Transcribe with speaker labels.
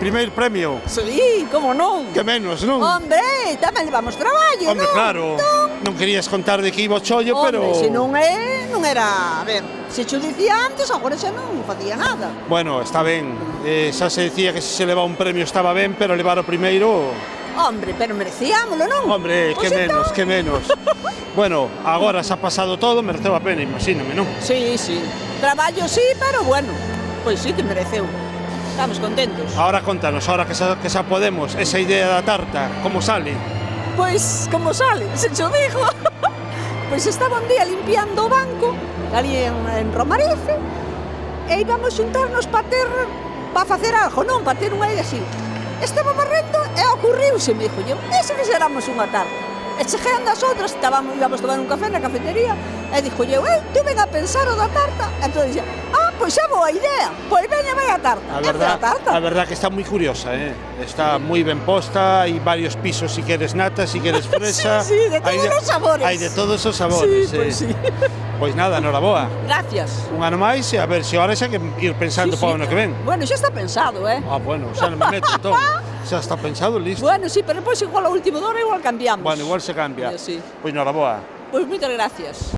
Speaker 1: primeiro premio.
Speaker 2: Sí, como non?
Speaker 1: Que menos, non?
Speaker 2: Hombre, tamén levamos traballo,
Speaker 1: Hombre,
Speaker 2: non?
Speaker 1: claro, non querías contar de que iba o chollo, pero...
Speaker 2: Hombre, se non era... A ver, se cho dicía antes, agora xa non facía nada.
Speaker 1: Bueno, está ben. Xa se decía que se levaba un premio estaba ben, pero levar o primeiro...
Speaker 2: Hombre, pero merecíamolo, non?
Speaker 1: Hombre, que
Speaker 2: Pois
Speaker 1: menos,
Speaker 2: entón.
Speaker 1: que menos. Bueno, agora xa ha pasado todo, mereceu a pena, imagíname, non?
Speaker 2: Sí, sí. Traballo sí, pero bueno, pois sí que mereceu. Estamos contentos.
Speaker 1: Ahora contanos, ahora que xa podemos, esa idea da tarta, como sale?
Speaker 2: Pois, como sale, se cho digo. Pois estaba un día limpiando o banco, ali en Romarife, e íbamos xuntarnos para facer algo, non? Para ter unha idea así. Estaba barrendo e ocurriuse, me dixo, e se fixéramos unha tarta? E chegueando as outras, íbamos tomar un café na cafetería, e dixo, tu ven a pensar o da tarta? E entón dixo, pois xa boa idea, pois veña, vai a tarta.
Speaker 1: A verdad que está moi curiosa, está moi ben posta, hai varios pisos si queres nata, si queres fresa.
Speaker 2: Sí, de todos os sabores.
Speaker 1: Hai de todos os sabores.
Speaker 2: Sí, pois sí.
Speaker 1: Pois nada, noraboa.
Speaker 2: Gracias.
Speaker 1: Un ano máis e a ver se ahora xa que ir pensando para o ano que ven.
Speaker 2: Bueno, xa está pensado,
Speaker 1: Bueno, xa non me meto entón. Xa está pensado, listo.
Speaker 2: Bueno, sí, pero depois igual ao último da hora igual cambiamos.
Speaker 1: Bueno, igual se cambia.
Speaker 2: Sí.
Speaker 1: Pois noraboa.
Speaker 2: Pois moitas gracias.